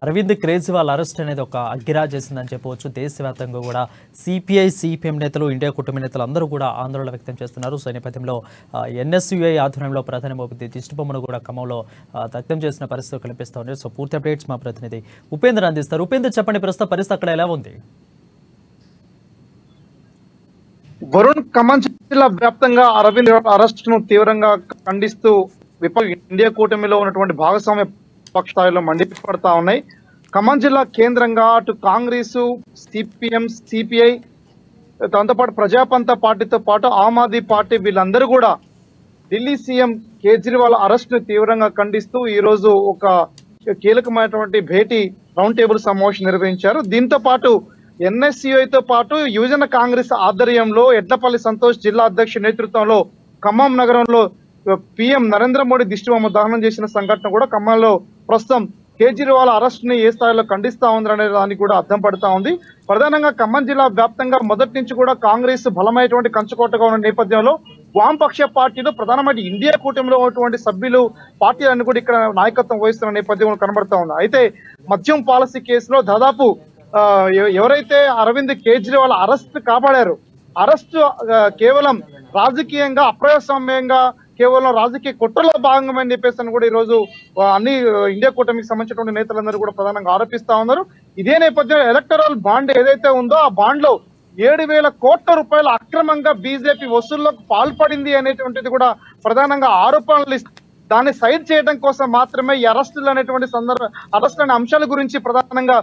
Arvind Kejriwal arrest అనేది ఒక అగ్గిరాజ్ చేసిందని చెప్పవచ్చు. దేశవ్యాప్తంగా కూడా సిపిఐ సిపిఎం నేతలు, ఇండియా కూటమి నేతలు అందరూ కూడా ఆందోళన వ్యక్తం చేస్తున్నారు. సో ఈ నేపథ్యంలో ఎన్ఎస్యుఐ ఆధ్వర్యంలో ప్రధాని మోదీ దిష్టిబొమ్మను కూడా ఖమ్మంలో దగ్ధం చేసిన పరిస్థితి కనిపిస్తూ ఉంది. సో పూర్తి అప్డేట్స్ మా ప్రతినిధి ఉపేంద్ర అందిస్తారు. ఉపేంద్ర, చెప్పండి, ప్రస్తుత పరిస్థితి అక్కడ ఎలా ఉంది? వరుణ్, ఖమ్మం జిల్లా వ్యాప్తంగా అరవింద్ అరెస్ట్ ను తీవ్రంగా ఖండిస్తూ ఇండియా కూటమిలో ఉన్నటువంటి భాగస్వామ్య స్థాయిలో మండిపడతా ఉన్నాయి. ఖమ్మం జిల్లా కేంద్రంగా అటు కాంగ్రెస్, సిపిఎం, సిపిఐ, దాంతోపాటు ప్రజాపంత పార్టీతో పాటు ఆమ్ ఆద్మీ పార్టీ వీళ్ళందరూ కూడా ఢిల్లీ సీఎం కేజ్రీవాల్ అరెస్ట్ ను తీవ్రంగా ఖండిస్తూ ఈ రోజు ఒక కీలకమైనటువంటి భేటీ రౌండ్ టేబుల్ సమావేశం నిర్వహించారు. దీంతో పాటు ఎన్ఎస్యుఐతో పాటు యువజన కాంగ్రెస్ ఆధ్వర్యంలో ఎడ్లపల్లి సంతోష్ జిల్లా అధ్యక్షుడి నేతృత్వంలో ఖమ్మం నగరంలో పీఎం నరేంద్ర మోడీ దిష్టిబొమ్మ దహనం చేసిన సంఘటన కూడా ఖమ్మంలో ప్రస్తుతం కేజ్రీవాల్ అరెస్ట్ ని ఏ స్థాయిలో ఖండిస్తా ఉందనే దానికి కూడా అర్థం పడుతా ఉంది. ప్రధానంగా ఖమ్మం జిల్లా వ్యాప్తంగా మొదటి నుంచి కూడా కాంగ్రెస్ బలమైనటువంటి కంచుకోటగా ఉన్న నేపథ్యంలో వామపక్ష పార్టీలు ప్రధానమైన ఇండియా కూటమిలో ఉన్నటువంటి సభ్యులు పార్టీలన్నీ కూడా ఇక్కడ నాయకత్వం వహిస్తున్న నేపథ్యంలో కనబడతా ఉంది. అయితే మద్యం పాలసీ కేసులో దాదాపు ఎవరైతే అరవింద్ కేజ్రీవాల్ అరెస్ట్ కాపాడారు, అరెస్ట్ కేవలం రాజకీయంగా అప్రజాస్వామ్యంగా కేవలం రాజకీయ కుట్రలో భాగంగా అని చెప్పేసి కూడా ఈ రోజు అన్ని ఇండియా కూటమికి సంబంధించినటువంటి నేతలందరూ కూడా ప్రధానంగా ఆరోపిస్తా ఉన్నారు. ఇదే నేపథ్యంలో ఎలక్టరల్ బాండ్ ఏదైతే ఉందో ఆ బాండ్ లో 7,000 కోట్ల రూపాయల అక్రమంగా బీజేపీ వసూళ్లకు పాల్పడింది అనేటువంటిది కూడా ప్రధానంగా ఆరోపణలు దాన్ని సైడ్ చేయడం కోసం మాత్రమే ఈ అరెస్టులు అనేటువంటి అరెస్ట్ అనే అంశాల గురించి ప్రధానంగా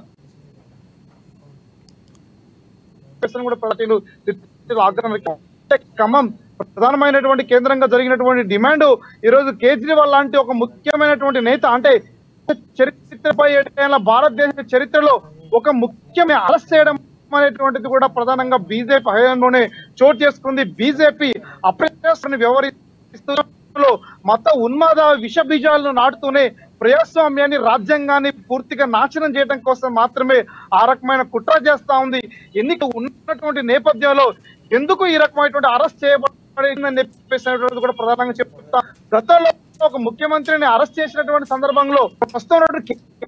ఖమ్మం ప్రధానమైనటువంటి కేంద్రంగా జరిగినటువంటి డిమాండ్ ఈ రోజు కేజ్రీవాల్ లాంటి ఒక ముఖ్యమైనటువంటి నేత, అంటే చరిత్రపై భారతదేశ చరిత్రలో ఒక ముఖ్యమైన అరెస్ట్ చేయడం అనేటువంటిది కూడా ప్రధానంగా బీజేపీ హయాంలోనే చోటు చేసుకుంది. బీజేపీ అప్రజాస్వామ్యాన్ని వ్యవహరిస్తూ మత ఉన్మాద విష బీజాలను నాటుతూనే ప్రజాస్వామ్యాన్ని, రాజ్యాంగాన్ని పూర్తిగా నాశనం చేయడం కోసం మాత్రమే ఆ రకమైన కుట్ర చేస్తా ఉంది. ఎన్నిక ఉన్నటువంటి నేపథ్యంలో ఎందుకు ఈ రకమైనటువంటి అరెస్ట్ చేయబడిందని చెప్పేసినటువంటి కూడా ప్రధానంగా చెప్తా. గతంలో ఒక ముఖ్యమంత్రిని అరెస్ట్ చేసినటువంటి సందర్భంలో ప్రస్తుతం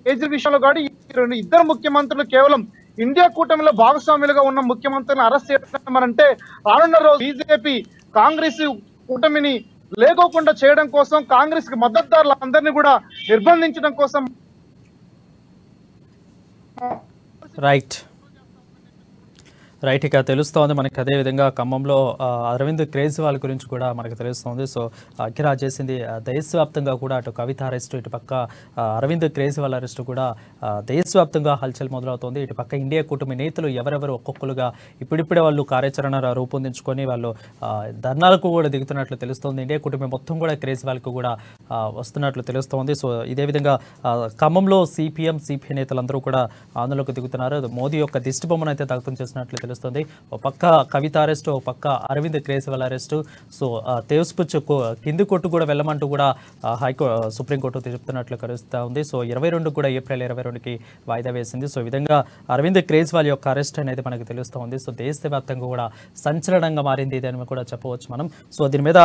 కేజ్రీ విషయంలో కానీ ఇద్దరు ముఖ్యమంత్రులు కేవలం ఇండియా కూటమిలో భాగస్వాములుగా ఉన్న ముఖ్యమంత్రిని అరెస్ట్ చేయడం రానున్న రోజు బీజేపీ కాంగ్రెస్ కూటమిని లేకోకుండా చేయడం కోసం, కాంగ్రెస్ కి మద్దతుదారులందరినీ కూడా నిర్బంధించడం కోసం రైట్ ఇక తెలుస్తోంది మనకి. అదేవిధంగా ఖమ్మంలో అరవింద్ కేజ్రీవాల్ గురించి కూడా మనకు తెలుస్తోంది. సో అఖిరాజ్ చేసింది దేశవ్యాప్తంగా కూడా అటు కవిత అరెస్టు, ఇటు పక్క అరవింద్ కేజ్రీవాల్ అరెస్టు కూడా దేశవ్యాప్తంగా హల్చల్ మొదలవుతోంది. ఇటు పక్క ఇండియా కూటమి నేతలు ఎవరెవరు ఒక్కొక్కరుగా ఇప్పుడిప్పుడే వాళ్ళు కార్యాచరణ రూపొందించుకొని వాళ్ళు ధర్నాలకు కూడా దిగుతున్నట్లు తెలుస్తోంది. ఇండియా కూటమి మొత్తం కూడా కేజ్రీవాల్కు కూడా వస్తున్నట్లు తెలుస్తోంది. సో ఇదే విధంగా ఖమ్మంలో సిపిఎం సిపిఐ నేతలందరూ కూడా ఆందోళనకు దిగుతున్నారు. మోదీ యొక్క దిష్టిబొమ్మను అయితే దగ్ధం చేసినట్లు తెలుస్తుంది. ఒక పక్క కవిత అరెస్టు, ఒక పక్క అరవింద్ కేజ్రీవాల్ అరెస్టు. సో తేజ్పుచ్ కింది కోర్టు కూడా వెళ్ళమంటూ కూడా సుప్రీంకోర్టు చెప్తున్నట్లు కలుస్తూ ఉంది. సో 22 కూడా ఏప్రిల్ 22కి వాయిదా వేసింది. సో ఈ విధంగా అరవింద్ కేజ్రీవాల్ యొక్క అరెస్ట్ అనేది మనకు తెలుస్తూ ఉంది. సో దేశవ్యాప్తంగా కూడా సంచలనంగా మారింది ఇదని కూడా చెప్పవచ్చు మనం. సో దీని మీద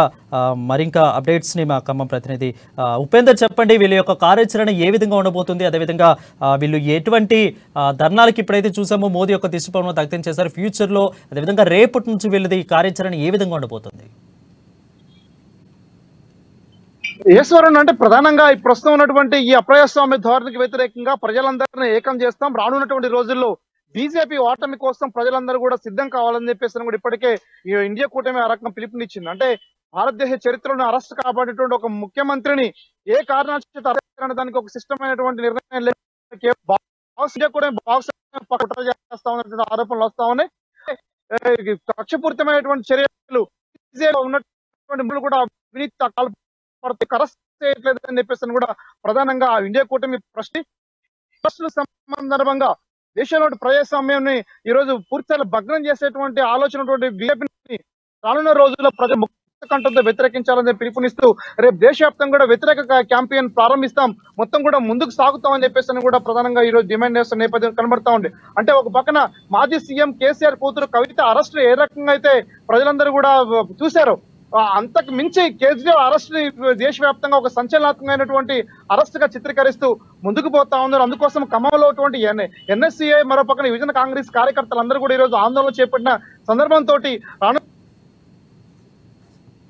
మరింకా అప్డేట్స్ని మా ఖమ్మం ప్రతినిధి ఉపేందర్ చెప్పండి. వీళ్ళ యొక్క కార్యాచరణ ఏ విధంగా ఉండబోతుంది? అదేవిధంగా వీళ్ళు ఎటువంటి ధర్నాలకు ఇప్పుడైతే చూసామో మోదీ యొక్క దిష్టిబొమ్మను దగ్ధం చేశారు, ఫ్యూచర్లో అదేవిధంగా రేపటి నుంచి వీళ్ళది కార్యాచరణ ఏ విధంగా ఉండబోతుంది? ఈశ్వరన్, అంటే ప్రధానంగా ఈ ప్రస్తుతం ఉన్నటువంటి ఈ అప్రజాస్వామ్య ధోరణికి వ్యతిరేకంగా ప్రజలందరినీ ఏకం చేస్తాం. రానున్నటువంటి రోజుల్లో బీజేపీ ఓటమి కోసం ప్రజలందరూ కూడా సిద్ధం కావాలని చెప్పేసి కూడా ఇప్పటికే ఇండియా కూటమి ఆ రకంగా పిలుపునిచ్చింది. అంటే భారతదేశ చరిత్రలో అరెస్ట్ కాబడినటువంటి ఒక ముఖ్యమంత్రిని ఏ కారణాల చేత అరెస్ట్ దానికి ఒక సిస్టమైనటువంటి నిర్ణయం లేదు. చేస్తా ఉన్నటువంటి ఆరోపణలు వస్తా ఉన్నాయి. కక్షపూరితమైనటువంటి చర్యలు ఉన్నటువంటి కూడా అవినీతి అరెస్ట్ చేయట్లేదని చెప్పేసి కూడా ప్రధానంగా ఇండియా కూటమి ప్రశ్న సందర్భంగా దేశంలో ప్రజాస్వామ్యాన్ని ఈ రోజు పూర్తిగా భగ్నం చేసేటువంటి ఆలోచన బీజేపీని రానున్న రోజుల్లో ప్రజలు కంటంతో వ్యతిరేకించాలని పిలుపునిస్తూ రేపు దేశవ్యాప్తంగా కూడా వ్యతిరేక క్యాంపెయిన్ ప్రారంభిస్తాం, మొత్తం కూడా ముందుకు సాగుతామని చెప్పేసి కూడా ప్రధానంగా ఈ రోజు డిమాండ్ చేస్తున్న నేపథ్యం కనబడతా ఉంది. అంటే ఒక పక్కన మాజీ సీఎం కేసీఆర్ కూతురు కవిత అరెస్ట్ ఏ రకంగా అయితే ప్రజలందరూ కూడా చూశారు, అంతకు మించి కేజ్రీవాల్ అరెస్ట్ ని దేశవ్యాప్తంగా ఒక సంచలనాత్మకమైనటువంటి అరెస్ట్ గా చిత్రీకరిస్తూ ముందుకు పోతా ఉన్నారు. అందుకోసం ఖమ్మంలో ఎన్ఎస్సీఐ మరోపక్కన యువజన కాంగ్రెస్ కార్యకర్తలందరూ కూడా ఈ రోజు ఆందోళన చేపట్టిన సందర్భంతో రాను